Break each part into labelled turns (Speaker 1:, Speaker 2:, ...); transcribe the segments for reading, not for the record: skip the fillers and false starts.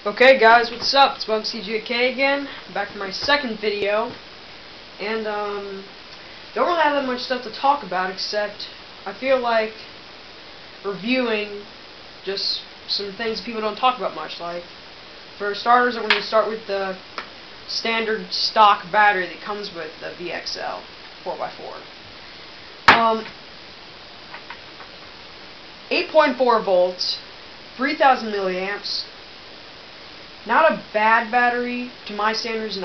Speaker 1: Okay guys, what's up? It's CGK again, back for my second video, and don't really have that much stuff to talk about except I feel like reviewing just some things people don't talk about much. Like, for starters, I'm going to start with the standard stock battery that comes with the VXL 4x4. 8.4 volts, 3,000 milliamps. Not a bad battery to my standards, and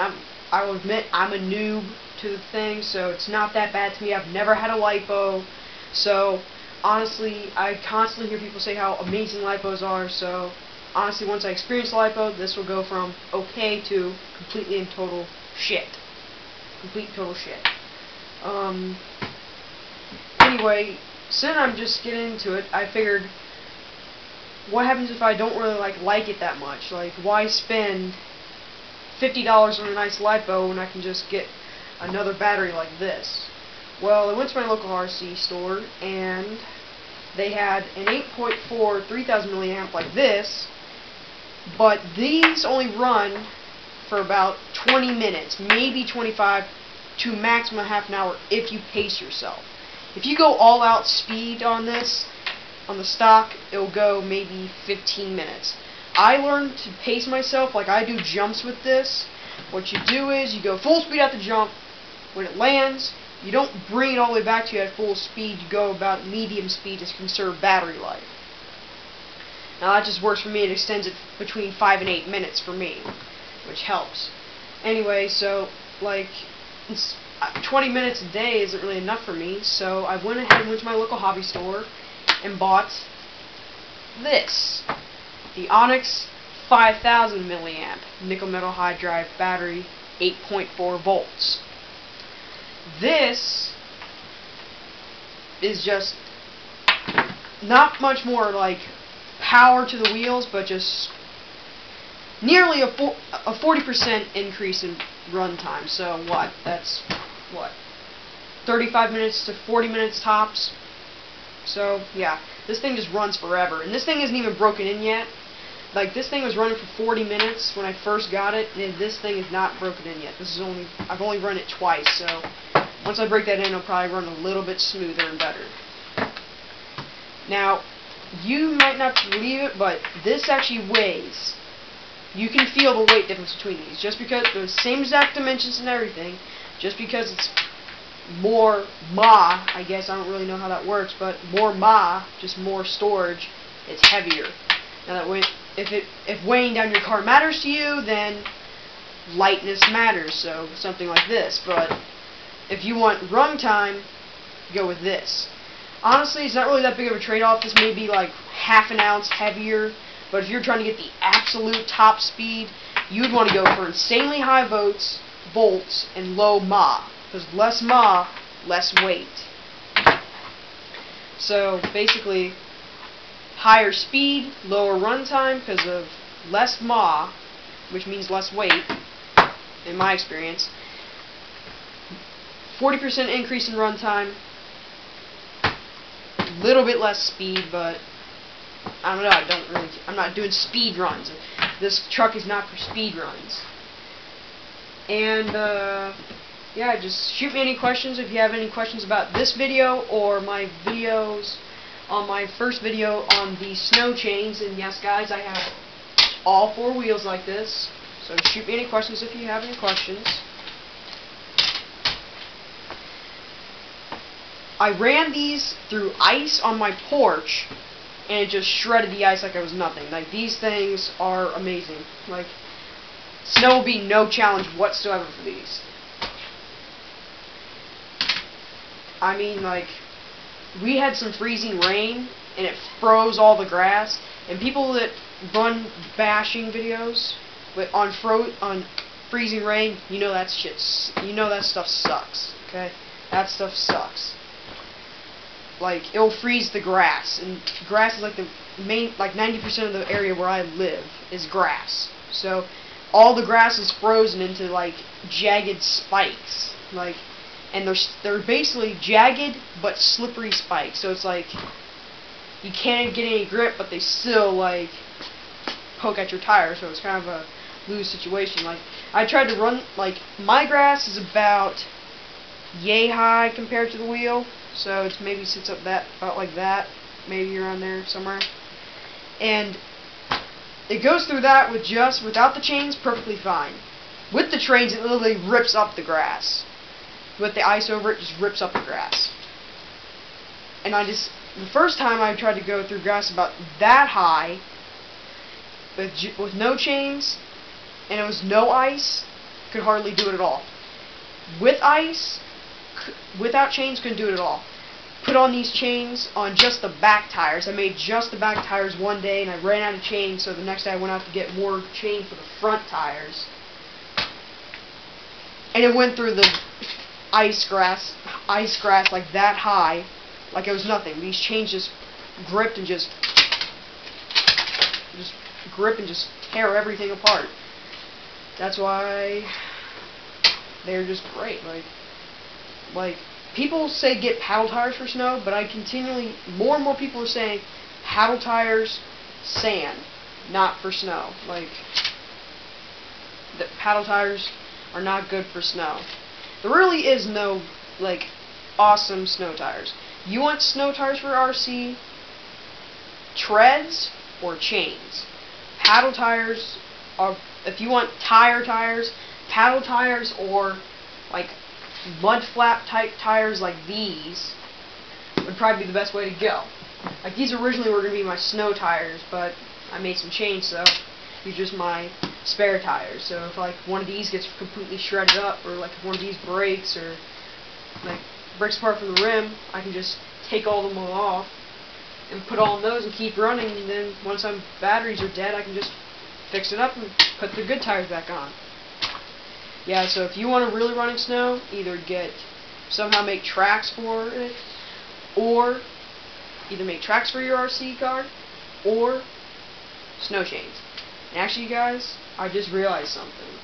Speaker 1: I will admit I'm a noob to the thing, so it's not that bad to me. I've never had a LiPo, so honestly, I constantly hear people say how amazing LiPos are, so honestly, once I experience LiPo, this will go from okay to completely and total shit. Complete total shit. Anyway, since I'm just getting into it, I figured, what happens if I don't really like it that much? Like, why spend $50 on a nice LiPo when I can just get another battery like this? Well, I went to my local RC store, and they had an 8.4 3,000 milliamp like this, but these only run for about 20 minutes, maybe 25 to maximum half an hour if you pace yourself. If you go all out speed on this, on the stock, it'll go maybe 15 minutes. I learned to pace myself, like I do jumps with this. What you do is you go full speed at the jump. When it lands, you don't bring it all the way back to you at full speed. You go about medium speed to conserve battery life. Now that just works for me. It extends it between 5 and 8 minutes for me, which helps. Anyway, so like 20 minutes a day isn't really enough for me, so I went ahead and went to my local hobby store and bought this, the Onyx 5000 milliamp nickel metal hydride battery, 8.4 volts. This is just not much more like power to the wheels, but just nearly a 40% increase in runtime. So what? That's what? 35 minutes to 40 minutes tops. So, yeah, this thing just runs forever. And this thing isn't even broken in yet. Like, this thing was running for 40 minutes when I first got it, and this thing is not broken in yet. I've only run it twice, so once I break that in, it'll probably run a little bit smoother and better. Now, you might not believe it, but this actually weighs. You can feel the weight difference between these. Just because they're the same exact dimensions and everything, just because it's more mAh, I guess, I don't really know how that works, but more mAh, just more storage, it's heavier. Now that way, if weighing down your car matters to you, then lightness matters, so something like this. But if you want runtime, go with this. Honestly, it's not really that big of a trade-off. This may be like half an ounce heavier, but if you're trying to get the absolute top speed, you'd want to go for insanely high volts and low mAh. Because less mAh, less weight. So basically, higher speed, lower runtime because of less mAh, which means less weight, in my experience. 40% increase in runtime, a little bit less speed, but I don't know. I'm not doing speed runs. This truck is not for speed runs. And yeah, just shoot me any questions if you have any questions about this video or my videos on my first video on the snow chains. And yes, guys, I have all 4 wheels like this, so shoot me any questions if you have any questions. I ran these through ice on my porch, and it just shredded the ice like it was nothing. Like, these things are amazing. Like, snow will be no challenge whatsoever for these. I mean, like, we had some freezing rain, and it froze all the grass, and people that run bashing videos on freezing rain, you know that stuff sucks, okay? That stuff sucks. Like, it'll freeze the grass, and grass is like the main, like 90% of the area where I live is grass. So, all the grass is frozen into, like, jagged spikes, like, and they're basically jagged but slippery spikes. So it's like you can't get any grip, but they still, like, poke at your tire, so it's kind of a lose situation. Like, I tried to run, like, my grass is about yay high compared to the wheel, so it's maybe sits up that, about like that, maybe around there somewhere. And it goes through that with just, without the chains, perfectly fine. With the chains, it literally rips up the grass. With the ice over it, just rips up the grass. And the first time I tried to go through grass about that high, with no chains, and it was no ice, could hardly do it at all. With ice, without chains, couldn't do it at all. Put on these chains on just the back tires. I made just the back tires one day, and I ran out of chains, so the next day I went out to get more chain for the front tires. And it went through the ice grass like that high, like it was nothing. These chains just gripped and just grip and just tear everything apart. That's why they're just great. Like people say get paddle tires for snow, but I continually, more and more people are saying paddle tires, sand, not for snow. Like, the paddle tires are not good for snow. There really is no, like, awesome snow tires. You want snow tires for RC, treads or chains. Paddle tires are, if you want tires, paddle tires or like mud flap type tires like these would probably be the best way to go. Like, these originally were going to be my snow tires, but I made some change, so these are just my spare tires. So if like one of these gets completely shredded up, or like if one of these breaks or like breaks apart from the rim, I can just take all of them off and put all of those and keep running, and then once my batteries are dead, I can just fix it up and put the good tires back on. Yeah, so if you want to really run in snow, either somehow make tracks for it, or either make tracks for your RC car, or snow chains. And actually, guys, I just realized something.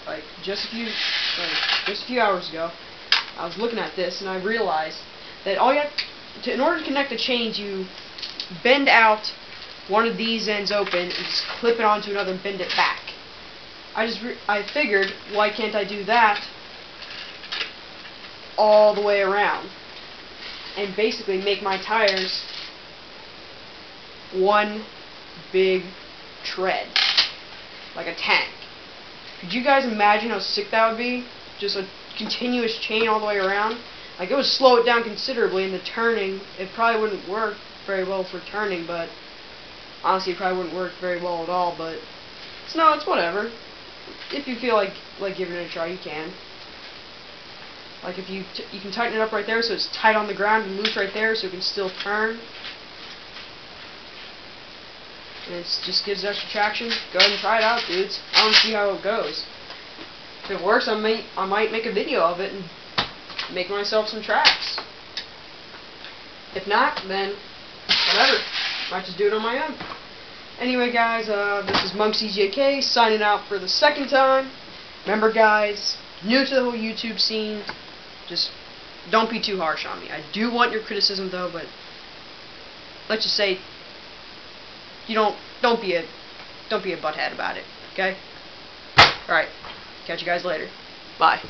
Speaker 1: Like, just a few hours ago, I was looking at this and I realized that all you have to, in order to connect the chains, you bend out one of these ends open and just clip it onto another and bend it back. I figured, why can't I do that all the way around and basically make my tires one big tread, like a tank. Could you guys imagine how sick that would be? Just a continuous chain all the way around. Like, it would slow it down considerably, and the turning, it probably wouldn't work very well for turning, but honestly it probably wouldn't work very well at all, but it's whatever. If you feel like giving it a try, you can. Like, if you can tighten it up right there so it's tight on the ground and loose right there so it can still turn. And it just gives extra traction. Go ahead and try it out, dudes. I want to see how it goes. If it works, I might make a video of it and make myself some tracks. If not, then whatever. Might just do it on my own. Anyway, guys, this is Monk CJK signing out for the second time. Remember, guys, new to the whole YouTube scene, just don't be too harsh on me. I do want your criticism, though, but let's just say don't be a butthead about it. Okay? All right. Catch you guys later. Bye.